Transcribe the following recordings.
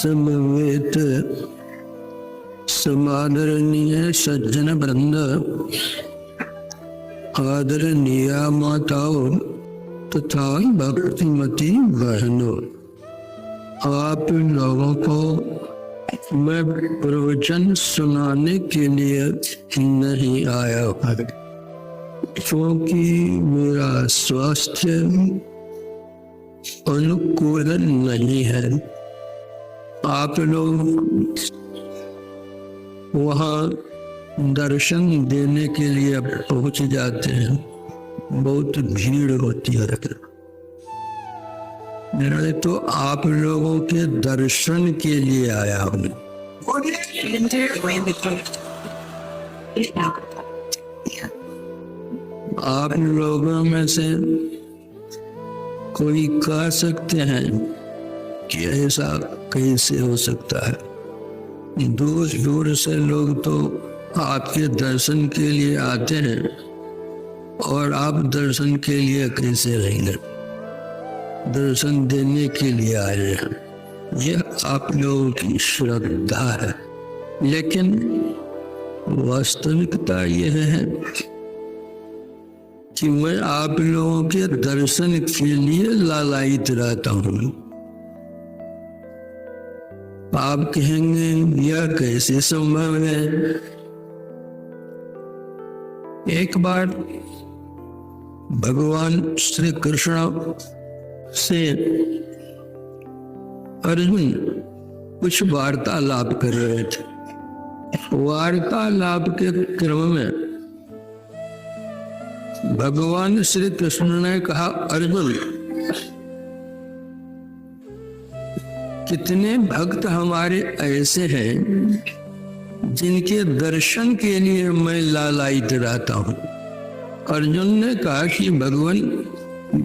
समवेत समादरणीय सज्जन वृंद, आदरणीय माताओं तथा भक्तिमती बहनों, आप लोगों को मैं प्रवचन सुनाने के लिए नहीं आया हूँ, क्योंकि मेरा स्वास्थ्य अनुकूल नहीं है। आप लोग वहाँ दर्शन देने के लिए पहुंच जाते हैं, बहुत भीड़ होती है। मैं तो आप लोगों के दर्शन के लिए आया हूँ। आप लोगों में से कोई कह सकते हैं कि ऐसा कैसे हो सकता है? दूर दूर से लोग तो आपके दर्शन के लिए आते हैं और आप दर्शन के लिए कैसे रहेंगे? दर्शन देने के लिए आए हैं, यह आप लोगों की श्रद्धा है। लेकिन वास्तविकता यह है कि मैं आप लोगों के दर्शन के लिए लालायित रहता हूँ। आप कहेंगे यह कैसे संभव है? एक बार भगवान श्री कृष्ण से अर्जुन कुछ वार्तालाप कर रहे थे। वार्तालाप के क्रम में भगवान श्री कृष्ण ने कहा, अर्जुन, कितने भक्त हमारे ऐसे हैं जिनके दर्शन के लिए मैं लालायित रहता हूं। अर्जुन ने कहा कि भगवान,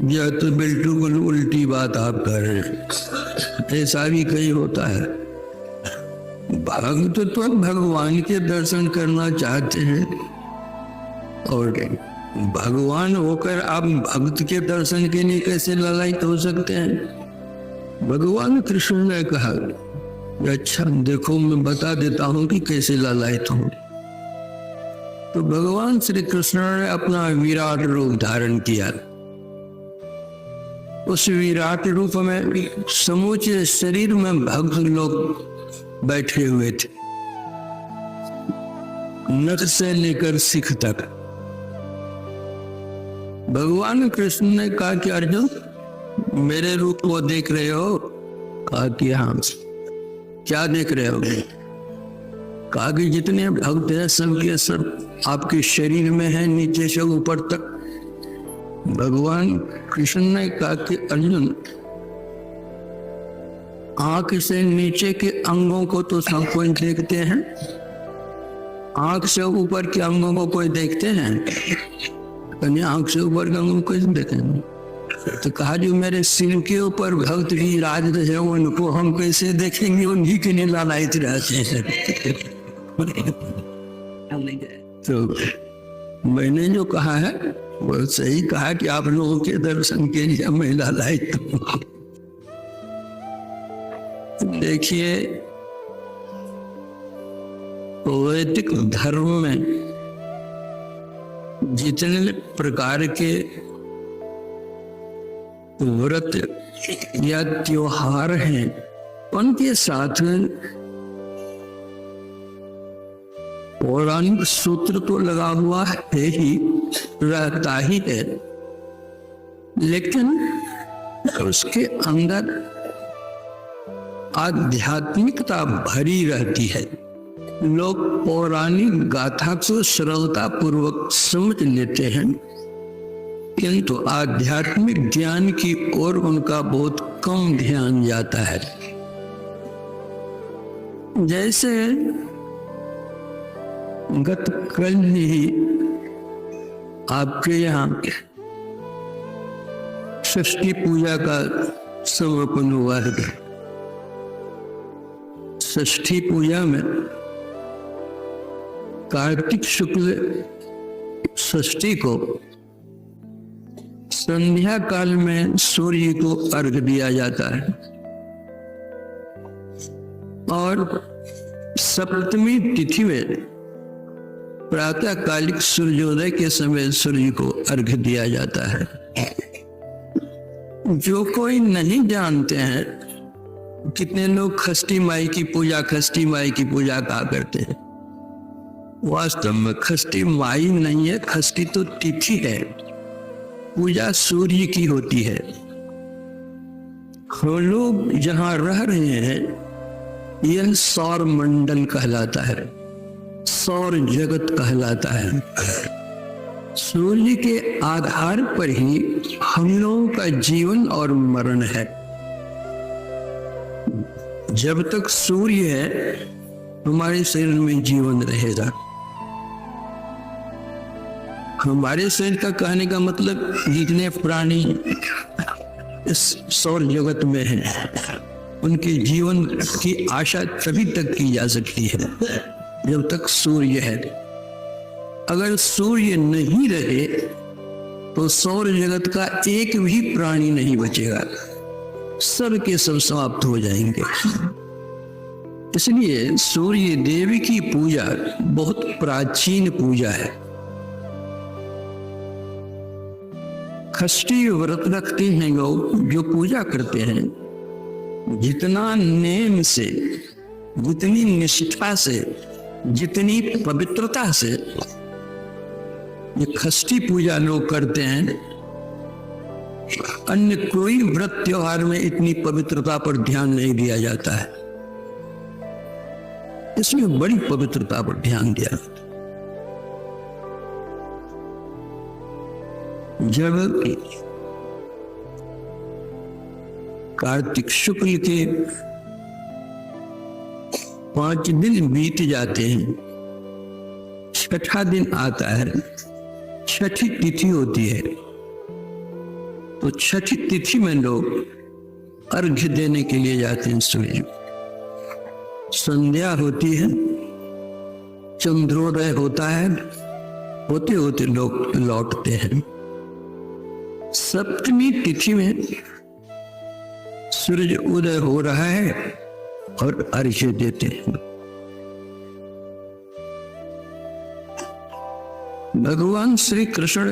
यह तो बिल्कुल उल्टी बात आप कर रहे हैं, ऐसा भी कहीं होता है। भक्त तो भगवान के दर्शन करना चाहते हैं, और भगवान होकर आप भक्त के दर्शन के लिए कैसे लालायित हो सकते हैं? भगवान कृष्ण ने कहा, अच्छा देखो मैं बता देता हूं कि कैसे लालायित हूं। तो भगवान श्री कृष्ण ने अपना विराट रूप धारण किया। उस विराट रूप में समूचे शरीर में भक्त लोग बैठे हुए थे, नख से लेकर सिख तक। भगवान कृष्ण ने कहा कि अर्जुन, मेरे रूप को देख रहे हो? कहा कि हाँ। क्या देख रहे हो? कहा कि जितने भक्त हैं सबके सब आपके शरीर में है, नीचे से ऊपर तक। भगवान कृष्ण ने कहा कि अर्जुन, आंख से नीचे के अंगों को तो सब कोई देखते हैं, आंख से ऊपर के अंगों को कोई देखते हैं? आंख से ऊपर के अंगों को कैसे देखेंगे? तो कहा, जो मेरे सिर के ऊपर भक्त भी राज है उनको हम कैसे देखेंगे? उन्हीं के लिए लालायित रहते हैं। तो मैंने जो कहा है वो सही कहा कि आप लोगों के दर्शन के लिए मैं लालायित हूं। देखिए, वैदिक धर्म में जितने प्रकार के व्रत या त्योहार हैं, उनके साथ पौराणिक सूत्र तो लगा हुआ है ही, रहता ही है, लेकिन उसके अंदर आध्यात्मिकता भरी रहती है। लोग पौराणिक गाथा को सरलता पूर्वक समझ लेते हैं, किंतु आध्यात्मिक ज्ञान की ओर उनका बहुत कम ध्यान जाता है। जैसे गत कल ही आपके यहाँ षष्ठी पूजा का समापन हुआ है। षष्ठी पूजा में कार्तिक शुक्ल षष्ठी को संध्या काल में सूर्य को अर्घ दिया जाता है। और सप्तमी तिथि में प्रातःकालिक सूर्योदय के समय सूर्य को अर्घ्य दिया जाता है। जो कोई नहीं जानते हैं, कितने लोग खष्टी माई की पूजा कहा करते हैं। वास्तव में खष्टी माई नहीं है, खष्टी तो तिथि है। पूजा सूर्य की होती है। हम लोग जहां रह रहे हैं यह सौर मंडल कहलाता है, सौर जगत कहलाता है। सूर्य के आधार पर ही हम लोगों का जीवन और मरण है। जब तक सूर्य है हमारे शरीर में जीवन रहेगा। हमारे शरीर का कहने का मतलब जितने प्राणी इस सौर जगत में हैं, उनके जीवन की आशा तभी तक की जा सकती है जब तक सूर्य है। अगर सूर्य नहीं रहे तो सौर जगत का एक भी प्राणी नहीं बचेगा, सब के सब समाप्त हो जाएंगे। इसलिए सूर्य देव की पूजा बहुत प्राचीन पूजा है। खष्टी व्रत रखते हैं लोग, जो पूजा करते हैं, जितना नेम से, जितनी निष्ठा से, जितनी पवित्रता से ये खष्टी पूजा लोग करते हैं, अन्य कोई व्रत त्योहार में इतनी पवित्रता पर ध्यान नहीं दिया जाता है। इसमें बड़ी पवित्रता पर ध्यान दिया जाता है। जब कार्तिक शुक्ल के 5 दिन बीत जाते हैं, छठा दिन आता है, छठी तिथि होती है, तो छठी तिथि में लोग अर्घ्य देने के लिए जाते हैं। सूर्य संध्या होती है, चंद्रोदय होता है, होते होते लोग लौटते हैं। सप्तमी तिथि में सूर्य उदय हो रहा है और अर्घ्य देते हैं। भगवान श्री कृष्ण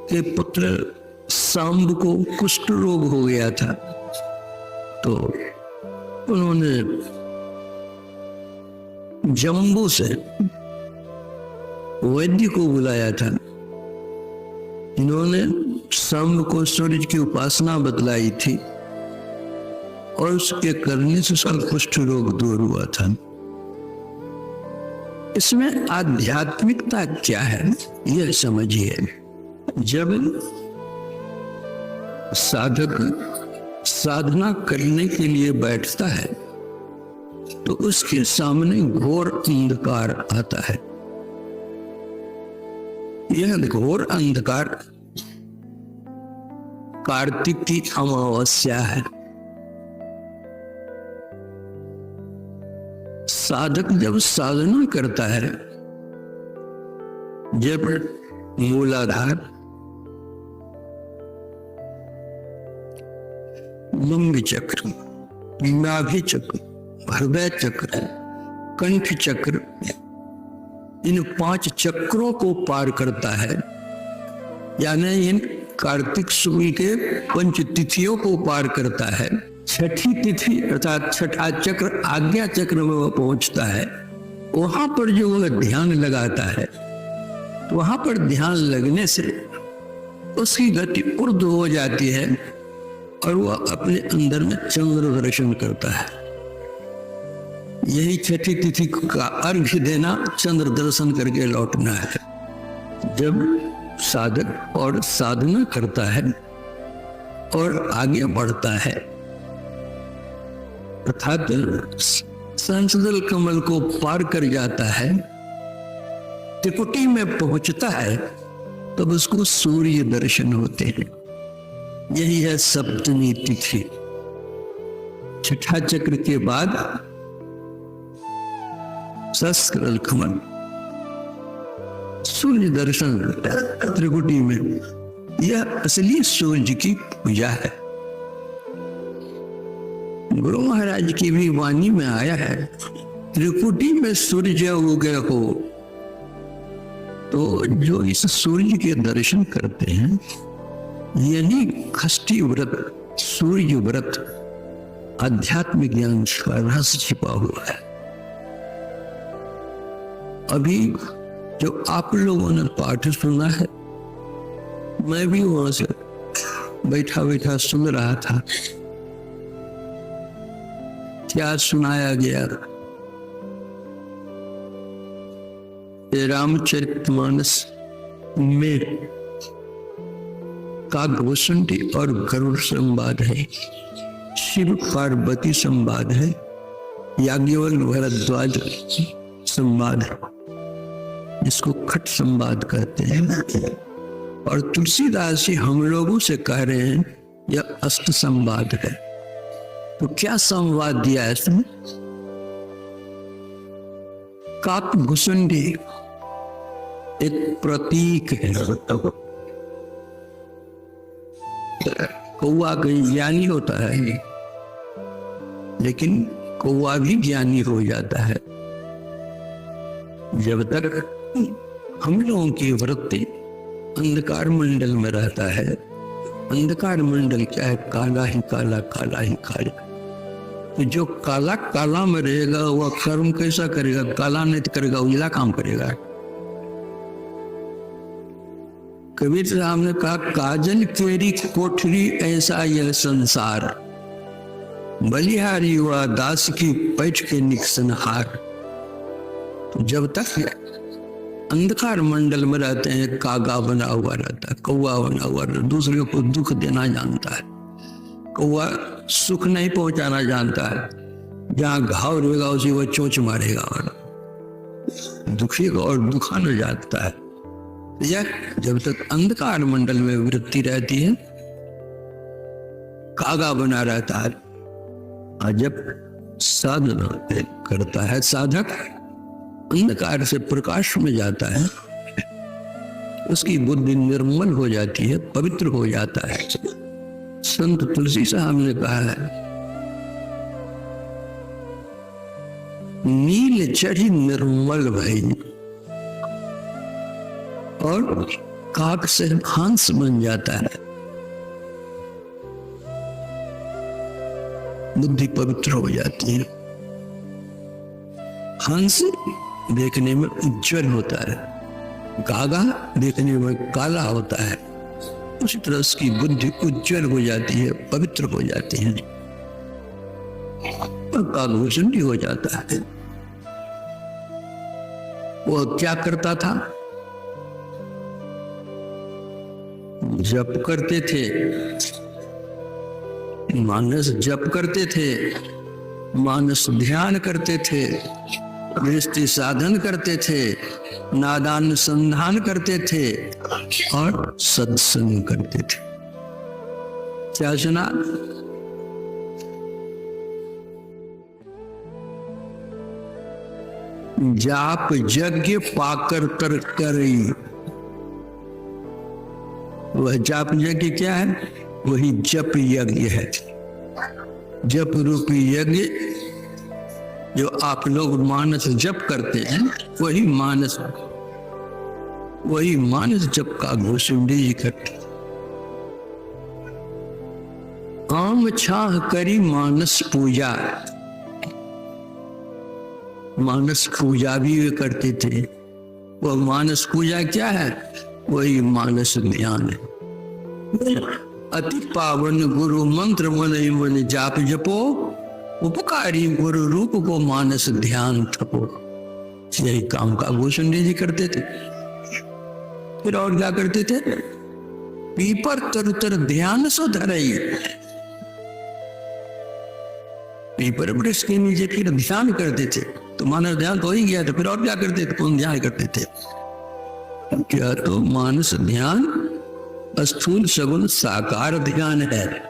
के पुत्र सांब को कुष्ठ रोग हो गया था, तो उन्होंने जम्बू से वैद्य को बुलाया था। इन्होंने सांब को सूर्य की उपासना बतलाई थी और उसके करने से उसका कुष्ठ रोग दूर हुआ था। इसमें आध्यात्मिकता क्या है यह समझिए। जब साधक साधना करने के लिए बैठता है तो उसके सामने घोर अंधकार आता है। यह घोर अंधकार कार्तिक की अमावस्या है। साधक जब साधना करता है, जब मूलाधार, लंग चक्र, नाभि चक्र, हृदय चक्र, कंठ चक्र, इन 5 चक्रों को पार करता है, यानी इन कार्तिक शुक्ल के 5 तिथियों को पार करता है। छठी तिथि अर्थात छठा चक्र आज्ञा चक्र में वह पहुंचता है। वहां पर जो वह ध्यान लगाता है, तो वहां पर ध्यान लगने से उसकी गति ऊर्ध हो जाती है और वह अपने अंदर में चंद्र दर्शन करता है। यही छठी तिथि का अर्घ्य देना, चंद्र दर्शन करके लौटना है। जब साधक और साधना करता है और आगे बढ़ता है, अर्थात संसदल कमल को पार कर जाता है, त्रिपुटी में पहुंचता है, तब उसको सूर्य दर्शन होते हैं। यही है सप्तमी तिथि। छठा चक्र के बाद सहस्त्रदल कमल, सूर्य दर्शन त्रिकुटी में। यह असली सूर्य की पूजा है। गुरु महाराज की भी वाणी में आया है, त्रिकुटी में सूर्य उगे हो। तो जो इस सूर्य के दर्शन करते हैं, यही षष्ठी व्रत, सूर्य व्रत, आध्यात्मिक ज्ञान का रहस्य छिपा हुआ है। अभी जो आप लोगों ने पाठ सुना है, मैं भी वहां से बैठा बैठा सुन रहा था। क्या सुनाया गया? रामचरितमानस में काकभूषुंडी और गरुड़ संवाद है, शिव पार्वती संवाद है, याज्ञवल्क्य भरद्वाज संवाद है, जिसको खट संवाद कहते हैं। और तुलसीदास जी हम लोगों से कह रहे हैं यह अष्ट संवाद है। तो क्या संवाद दिया है इसमें? काकभूषुंडी एक प्रतीक है। कौवा कहीं ज्ञानी होता है, लेकिन कौवा भी ज्ञानी हो जाता है जब तक हम लोगों की वृत्ति अंधकार मंडल में रहता है। अंधकार मंडल क्या है? काला ही काला, काला ही काला। तो जो काला काला में रहेगा वह कर्म कैसा करेगा? काला नहीं करेगा, उजला काम करेगा। कबीर साहब ने कहा, काजल केरी कोठरी ऐसा यह संसार, बलिहारी हुआ दास की पैठ के निकसनहार। तो जब तक अंधकार मंडल में रहते हैं, कागा बना हुआ रहता है, कौवा बना हुआ रहता है, दूसरे को दुख देना जानता है। कौवा सुख नहीं पहुंचाना जानता है, जहां घाव रहेगा उसी वो चोंच मारेगा और दुखी को और दुखाना जानता है। यह जब तक अंधकार मंडल में वृत्ति रहती है, कागा बना रहता है। और जब साधना करता है साधक, अंधकार से प्रकाश में जाता है, उसकी बुद्धि निर्मल हो जाती है, पवित्र हो जाता है। संत तुलसी साहब ने कहा है, नील चढ़ी निर्मल भई और काक से हंस बन जाता है। बुद्धि पवित्र हो जाती है। हंस देखने में उज्जवल होता है, कागा देखने में काला होता है। उसी तरह उसकी बुद्धि उज्जवल हो जाती है, पवित्र हो जाती है, काकभूषुंडी हो जाता है। वो क्या करता था? जप करते थे, मानस जप करते थे, मानस ध्यान करते थे, दृष्टि साधन करते थे, नादान संधान करते थे और सत्संग करते थे। क्या सुना? जाप यज्ञ पाकर कर करी। वह जाप यज्ञ क्या है? वही जप यज्ञ है। जप रूपी यज्ञ जो आप लोग मानस जप करते हैं, वही मानस जप काकभूषुंडी जी करते। आम छाह करी मानस पूजा। मानस पूजा भी वे करते थे। वह मानस पूजा क्या है? वही मानस ध्यान है। अति पावन गुरु मंत्र मन मन जाप जपो, उपकारी गुरु रूप को मानस ध्यान थपो। यही काम काकभूषुंडी जी करते थे। फिर और क्या करते थे? पीपर तरुतर ध्यान सो धरई। पीपर वृक्ष के नीचे फिर ध्यान करते थे। तो मानस ध्यान तो ही गया था, फिर और क्या करते थे? कौन ध्यान करते थे? क्या तो मानस ध्यान स्थूल सगुण साकार ध्यान है।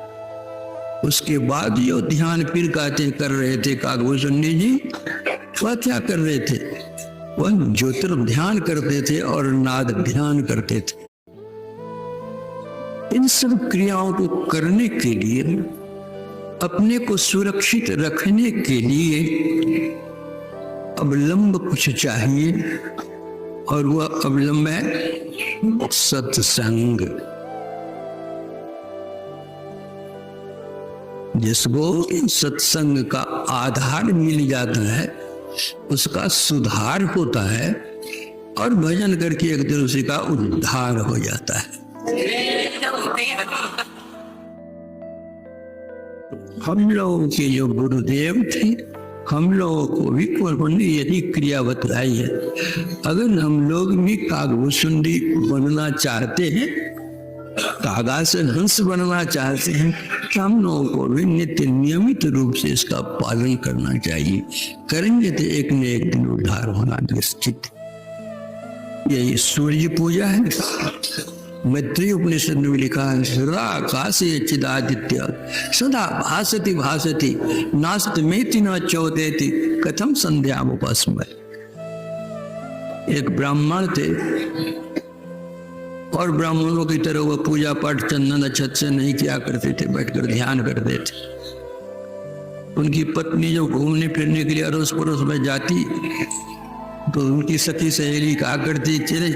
उसके बाद जो ध्यान फिर कहते कर रहे थे काकभूषुंडी जी, वह क्या कर रहे थे? वह ज्योतिर्ध्यान करते थे और नाद ध्यान करते थे। इन सब क्रियाओं को करने के लिए अपने को सुरक्षित रखने के लिए अवलंब कुछ चाहिए, और वह अवलंब है सत्संग। जिसको सत्संग का आधार मिल जाता है उसका सुधार होता है, और भजन करके एक दिन उसी का उद्धार हो जाता है। हम लोगों के जो गुरुदेव थे, हम लोगों को भी उन्होंने यही क्रिया बतलाई है। अगर हम लोग भी कागभूषुंडी बनना चाहते हैं, कागा से हंस बनना चाहते हैं, तो हम लोगों को भी नित्य नियमित रूप से इसका पालन करना चाहिए। करेंगे तो एक न एक दिन उद्धार होना निश्चित। यही सूर्य पूजा है। मैत्रेय उपनिषद में लिखा है, हृदाकाशे चिदादित्य सदा भासति भासति नास्तमेति न चौदेति कथम संध्यामुपस्मय। एक ब्राह्मण थे और ब्राह्मणों की तरह वह पूजा पाठ चंदन अक्षत से नहीं किया करते थे, बैठकर ध्यान करते थे। उनकी पत्नी जो घूमने फिरने के लिए अड़ोस पड़ोस में जाती तो उनकी सखी सहेली कहा करती, चले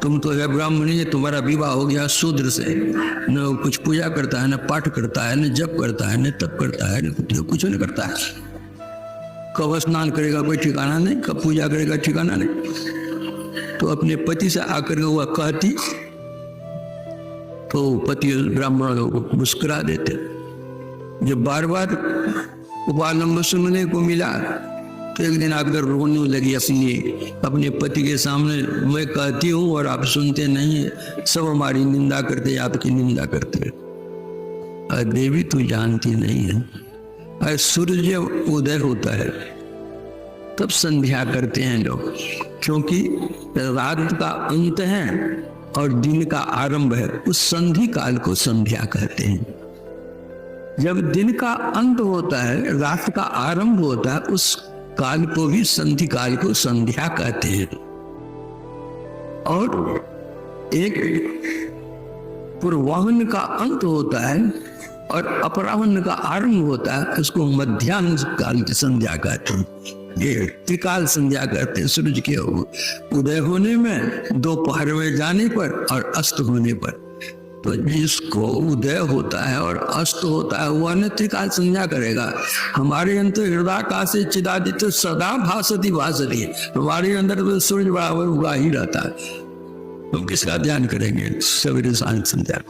तुम तो है ब्राह्मणी है, तुम्हारा विवाह हो गया शूद्र से, न कुछ पूजा करता है, न पाठ करता है, न जप करता है, न तप करता है, न कुछ नहीं करता है। कब स्नान करेगा कोई ठिकाना नहीं, कब पूजा करेगा ठिकाना नहीं। तो अपने पति से आकर के वह कहती तो पति ब्राह्मण को मुस्कुरा देते। जब बार बार उपालंब सुनने को मिला तो एक दिन आकर रोने लगी अपने पति के सामने, मैं कहती हूँ और आप सुनते नहीं है, सब हमारी निंदा करते, आपकी निंदा करते। अरे देवी तू जानती नहीं है, अरे सूर्य जब उदय होता है तब संध्या करते हैं लोग, क्योंकि रात का अंत है और दिन का आरंभ है, उस संधि काल को संध्या कहते हैं। जब दिन का अंत होता है, रात का आरंभ होता है, उस काल को भी संधि काल को संध्या कहते हैं। और एक पूर्वाह्न का अंत होता है और अपराह्न का आरंभ होता है, उसको मध्याह्न काल की संध्या कहते हैं। ये त्रिकाल संध्या कहते हैं। सूरज के उदय होने में, दोपहर में जाने पर और अस्त होने पर। तो जिसको उदय होता है और अस्त होता है वह न त्रिकाल संध्या करेगा। हमारे अंदर हृदयाकाशे चिदादित्य सदा भासति भासति, हमारे अंदर तो सूर्य बराबर उगा ही रहता है। हम किसका ध्यान करेंगे सवेरे सांझ संध्या।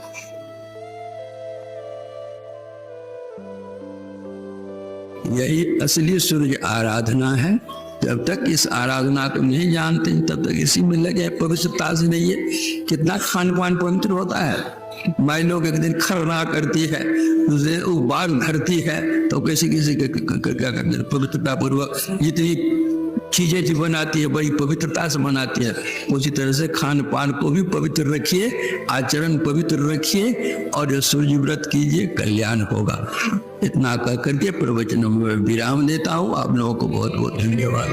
यही असली सूर्य आराधना है। जब तक इस आराधना को नहीं जानते तब तक इसी में लगे। पवित्रता से नहीं है। कितना खान पान पवित्र होता है। माई लोग एक दिन खरना करती है, दूसरे बाल भरती है, तो किसी किसी पवित्रता पूर्वक जितनी चीजें जो बनाती है बड़ी पवित्रता से बनाती है। उसी तरह से खान पान को भी पवित्र रखिए, आचरण पवित्र रखिए और सूर्य व्रत कीजिए, कल्याण होगा। इतना कह करके प्रवचन में विराम देता हूँ। आप लोगों को बहुत बहुत धन्यवाद।